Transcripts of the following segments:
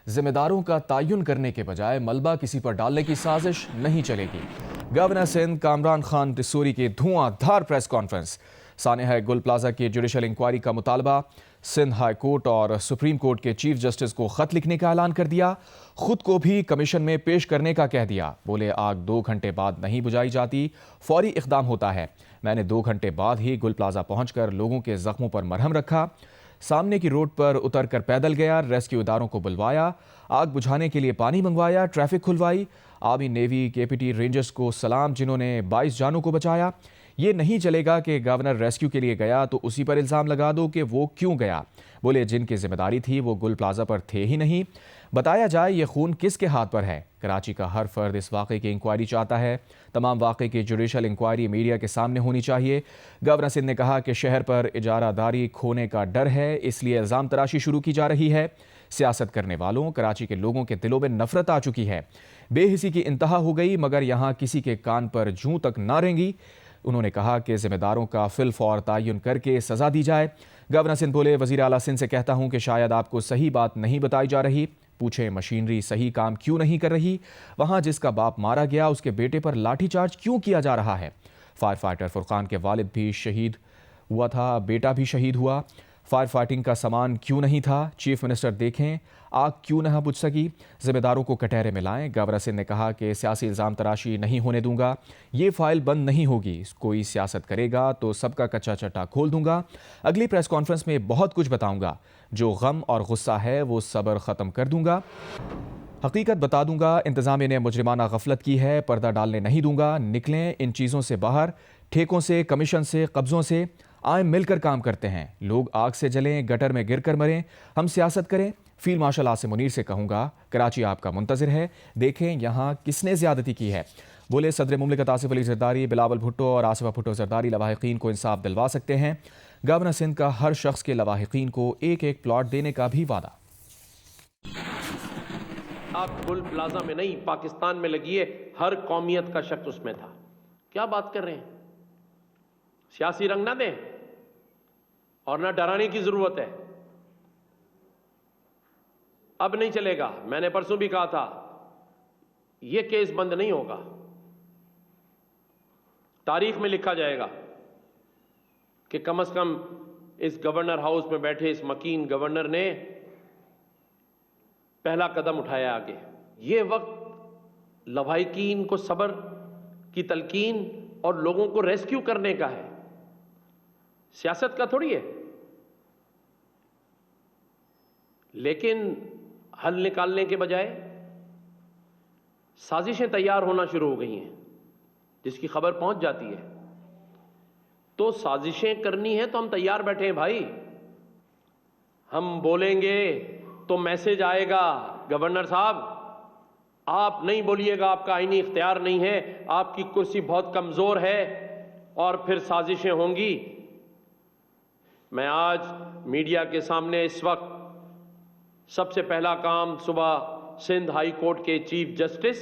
जिम्मेदारों का तयन करने के बजाय मलबा किसी पर डालने की साजिश नहीं चलेगी। गवर्नर सिंध कामरान खान डिसूरी की धुआंधार प्रेस कॉन्फ्रेंस। सानेहा गुल प्लाजा की जुडिशल इंक्वायरी का मुतालबा। सिंध हाई कोर्ट और सुप्रीम कोर्ट के चीफ जस्टिस को खत लिखने का ऐलान कर दिया। खुद को भी कमीशन में पेश करने का कह दिया। बोले आग 2 घंटे बाद नहीं बुझाई जाती, फौरी इकदाम होता है। मैंने 2 घंटे बाद ही गुल प्लाजा पहुंचकर लोगों के जख्मों पर मरहम रखा। सामने की रोड पर उतरकर पैदल गया, रेस्क्यू इदारों को बुलवाया, आग बुझाने के लिए पानी मंगवाया, ट्रैफिक खुलवाई। आर्मी, नेवी, केपीटी, रेंजर्स को सलाम जिन्होंने 22 जानों को बचाया। ये नहीं चलेगा कि गवर्नर रेस्क्यू के लिए गया तो उसी पर इल्ज़ाम लगा दो कि वो क्यों गया। बोले जिनकी जिम्मेदारी थी वो गुल प्लाजा पर थे ही नहीं। बताया जाए ये खून किसके हाथ पर है। कराची का हर फर्द इस वाक़े की इंक्वायरी चाहता है। तमाम वाक़े की जुडिशल इंक्वायरी मीडिया के सामने होनी चाहिए। गवर्नर सिंध ने कहा कि शहर पर इजारादारी खोने का डर है, इसलिए इल्ज़ाम तराशी शुरू की जा रही है। सियासत करने वालों, कराची के लोगों के दिलों में नफरत आ चुकी है। बेहिसी की इंतहा हो गई, मगर यहाँ किसी के कान पर जूं तक ना रेंगी। उन्होंने कहा कि जिम्मेदारों का फिलफौर तयन करके सजा दी जाए। गवर्नर सिंध बोले वज़ीर आला सिंध से कहता हूं कि शायद आपको सही बात नहीं बताई जा रही। पूछे मशीनरी सही काम क्यों नहीं कर रही। वहां जिसका बाप मारा गया उसके बेटे पर लाठीचार्ज क्यों किया जा रहा है। फायर फाइटर फुरकान के वालिद भी शहीद हुआ था, बेटा भी शहीद हुआ। फायर फाइटिंग का सामान क्यों नहीं था। चीफ मिनिस्टर देखें आग क्यों नहीं बुझ सकी। जिम्मेदारों को कटहरे में लाएं। गवर्नर सिंध ने कहा कि सियासी इल्ज़ाम तराशी नहीं होने दूंगा, ये फाइल बंद नहीं होगी। कोई सियासत करेगा तो सबका कच्चा चट्टा खोल दूंगा। अगली प्रेस कॉन्फ्रेंस में बहुत कुछ बताऊंगा। जो गम और गुस्सा है वो सब्र ख़त्म कर दूंगा, हकीकत बता दूंगा। इंतज़ामिया ने मुजरिमाना गफलत की है, पर्दा डालने नहीं दूंगा। निकलें इन चीज़ों से बाहर, ठेकों से, कमीशन से, कब्ज़ों से। आए मिलकर काम करते हैं। लोग आग से जलें, गटर में गिर कर मरें, हम सियासत करें। फील्ड मार्शल आसिम मुनीर से कहूंगा कराची आपका मुंतज़िर है, देखें यहाँ किसने ज्यादती की है। बोले सदर मुमलिकत आसिफ अली जरदारी, बिलावल भुट्टो और आसिफा भुट्टो जरदारी लवाहिकीन को इंसाफ दिलवा सकते हैं। गवर्नर सिंध का हर शख्स के लवाहिकीन को एक एक प्लॉट देने का भी वादा। आप गुल प्लाजा में नहीं, पाकिस्तान में लगी है, हर कौमियत का शख्स उसमें था। क्या बात कर रहे हैं। सियासी रंग ना दें और ना डराने की जरूरत है। अब नहीं चलेगा। मैंने परसों भी कहा था यह केस बंद नहीं होगा। तारीख में लिखा जाएगा कि कम से कम इस गवर्नर हाउस में बैठे इस मकीन गवर्नर ने पहला कदम उठाया आगे। यह वक्त लवाहिकीन को सब्र की तलकीन और लोगों को रेस्क्यू करने का है, सियासत का थोड़ी है। लेकिन हल निकालने के बजाय साजिशें तैयार होना शुरू हो गई हैं। जिसकी खबर पहुंच जाती है तो साजिशें करनी है तो हम तैयार बैठे हैं भाई। हम बोलेंगे तो मैसेज आएगा, गवर्नर साहब आप नहीं बोलिएगा, आपका आईनी इख्तियार नहीं है, आपकी कुर्सी बहुत कमजोर है, और फिर साजिशें होंगी। मैं आज मीडिया के सामने इस वक्त सबसे पहला काम सुबह सिंध हाई कोर्ट के चीफ जस्टिस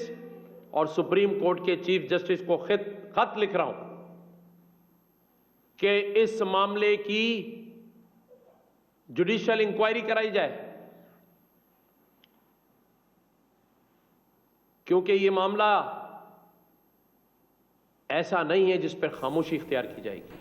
और सुप्रीम कोर्ट के चीफ जस्टिस को खत लिख रहा हूं कि इस मामले की जुडिशियल इंक्वायरी कराई जाए, क्योंकि यह मामला ऐसा नहीं है जिस पर खामोशी इख्तियार की जाएगी।